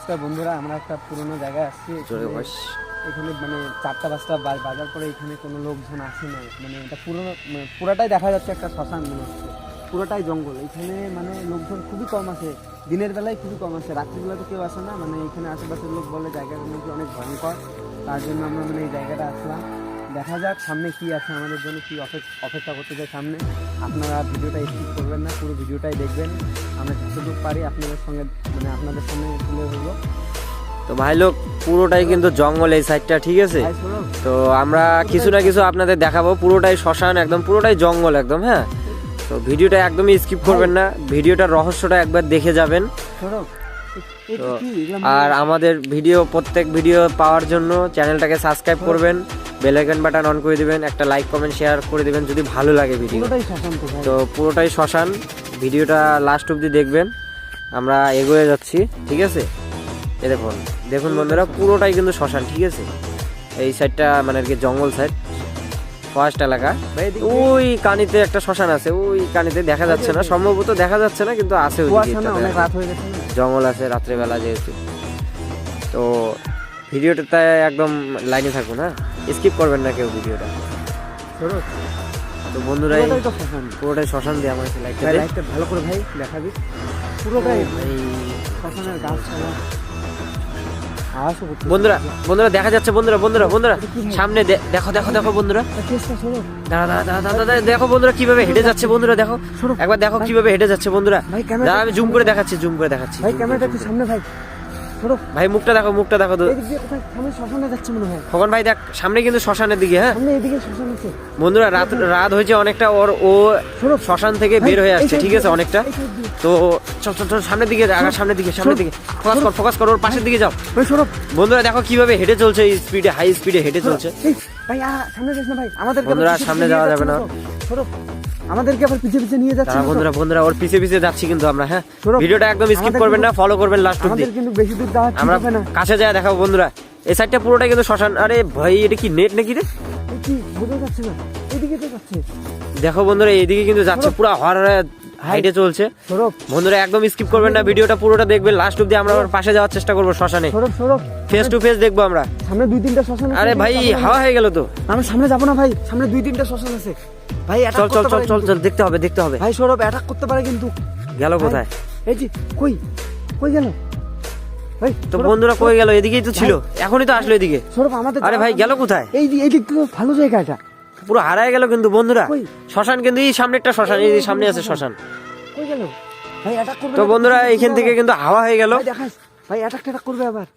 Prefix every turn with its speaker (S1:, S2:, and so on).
S1: নমস্কার বন্ধুরা, আমরা একটা পুরোনো জায়গায় আসছি। এখানে মানে 4টা-5টা বাজার পরে এখানে কোনো লোকজন আসে না। মানে এটা পুরোটাই দেখা যাচ্ছে একটা শ্মশান মনে হচ্ছে, পুরোটাই জঙ্গল। এখানে মানে লোকজন খুবই কম আছে, দিনের বেলায় খুবই কম আছে, রাত্রিবেলাতে কেউ আসে না। মানে এখানে আশেপাশের লোক বলে জায়গাটা নাকি অনেক ভয়ঙ্কর, তার জন্য আমরা মানে এই জায়গাটা আসলাম। দেখা যাক সামনে কি আছে, আমাদের জন্য কি অপেক্ষা করতে যায় সামনে। আপনারা ভিডিওটা স্কিপ করবেন না, পুরো ভিডিওটাই দেখবেন। আমরা যতটুকু পারি আপনাদের সঙ্গে মানে আপনাদের সামনে তুলে ধরবো।
S2: তো ভাই লোক পুরোটাই কিন্তু জঙ্গল এই সাইডটা, ঠিক আছে? তো আমরা কিছু না কিছু আপনাদের দেখাবো। পুরোটাই শ্মশান, একদম পুরোটাই জঙ্গল একদম। হ্যাঁ, তো ভিডিওটা একদমই স্কিপ করবেন না, ভিডিওটার রহস্যটা একবার দেখে যাবেন। আর আমাদের প্রত্যেক ভিডিও পাওয়ার জন্য চ্যানেলটাকে সাবস্ক্রাইব করবেন, বেল আইকন বাটন অন করে দিবেন, একটা লাইক কমেন্ট শেয়ার করে দিবেন যদি ভালো লাগে ভিডিও। তো পুরোটাই শ্মশান, ভিডিওটা লাস্ট অবধি দেখবেন। আমরা এগোয়ে যাচ্ছি, ঠিক আছে? এই দেখুন বন্ধুরা, পুরোটাই কিন্তু শ্মশান, ঠিক আছে? এই সাইডটা মানে আর কি জঙ্গল সাইড, ফরেস্ট এলাকা। ওই কানিতে একটা শ্মশান আছে, ওই কানিতে দেখা যাচ্ছে না, সম্ভবত দেখা যাচ্ছে না, কিন্তু আছে জঙ্গল আছে রাত্রেবেলা যেহেতু। তো ভিডিওটা একদম লাইনে থাকুন, হ্যাঁ, স্কিপ করবেন না কেউ ভিডিওটা। তো বন্ধুরা পুরোটাই শ্মশান দিয়ে আমার লাইটটা
S1: ভালো করে ভাই দেখাবি। পুরোটাই এই শ্মশানের গাছপালা।
S2: বন্ধুরা বন্ধুরা দেখা যাচ্ছে, বন্ধুরা বন্ধুরা বন্ধুরা সামনে দেখো দেখো দেখো বন্ধুরা, দেখো বন্ধুরা কিভাবে হেঁটে যাচ্ছে। বন্ধুরা দেখো, একবার দেখো কিভাবে হেঁটে যাচ্ছে বন্ধুরা। আমি জুম করে দেখাচ্ছি, জুম করে দেখাচ্ছি।
S1: ভাই ক্যামেরাটা একটু সামনে ভাই,
S2: ভাই মুখটা দেখো, মুখটা দেখো তো।
S1: শ্মশানে যাচ্ছে মনে হয়।
S2: খোকন ভাই দেখ, সামনে কিন্তু শ্মশানের দিকে। হ্যাঁ বন্ধুরা, রাত হয়েছে অনেকটা, ও শ্মশান থেকে বের হয়ে আসছে, ঠিক আছে, অনেকটা। তো চল চল চল সামনের দিকে, সামনের দিকে, সামনের দিকে ফোকাস কর, ওর পাশের দিকে যাও। বন্ধুরা দেখো কিভাবে হেঁটে চলছে, স্পিডে, হাই স্পিডে হেঁটে চলছে।
S1: ভাই সামনে যাস না ভাই, আমাদের
S2: বন্ধুরা সামনে যাওয়া যাবে না,
S1: আমাদেরকে আবার পিছে পিছে নিয়ে যাচ্ছে।
S2: বন্ধুরা বন্ধুরা ওর পিছে পিছে যাচ্ছি কিন্তু আমরা। হ্যাঁ, ভিডিওটা একদম স্কিপ করবেন না, ফলো করবেন লাস্ট অবধি।
S1: কিন্তু বেশি দূর যাওয়া
S2: আমরা কাছে যায় দেখাবো বন্ধুরা। এই সাইডটা পুরোটাই কিন্তু শ্মশান। আরে ভাই, এটা কি নেট নাকি রে?
S1: কি বোঝা যাচ্ছে না, এদিকে তো যাচ্ছে।
S2: দেখো বন্ধুরা, এইদিকে কিন্তু যাচ্ছে, পুরো হাইটে চলছে। বন্ধুরা একদম স্কিপ করবেন না, ভিডিওটা পুরোটা দেখবেন লাস্ট অবধি। আমরা ওর পাশে যাওয়ার চেষ্টা করবো শ্মশানে, ফেস টু ফেস দেখবো আমরা।
S1: সামনে 2-3টা শ্মশান।
S2: আরে ভাই হাওয়া হয়ে গেল তো,
S1: আমরা সামনে যাবো না ভাই, সামনে 2-3টা শ্মশান আছে ভাই।
S2: চল চল চল চল চল, দেখতে হবে দেখতে হবে
S1: ভাই। সৌরভ অ্যাটাক করতে পারে কিন্তু।
S2: গেল কোথায়?
S1: এই যে কই গেল ভাই?
S2: তো বন্ধুরা কই গেল? এদিকেই তো ছিল, এখনই তো আসলো এদিকে।
S1: সৌরভ আমাদের,
S2: আরে ভাই গেল কোথায়?
S1: এই দিক তো ভালো জায়গা, এটা
S2: পুরো হারায় গেল কিন্তু বন্ধুরা। শ্মশান কিন্তু এই সামনে একটা শ্মশান, এই সামনে আছে শ্মশান।
S1: কই গেল ভাই? অ্যাটাক করবে
S2: তো বন্ধুরা এখান থেকে কিন্তু হাওয়া হয়ে গেল।
S1: দেখাস ভাই, অ্যাটাক করবে আবার।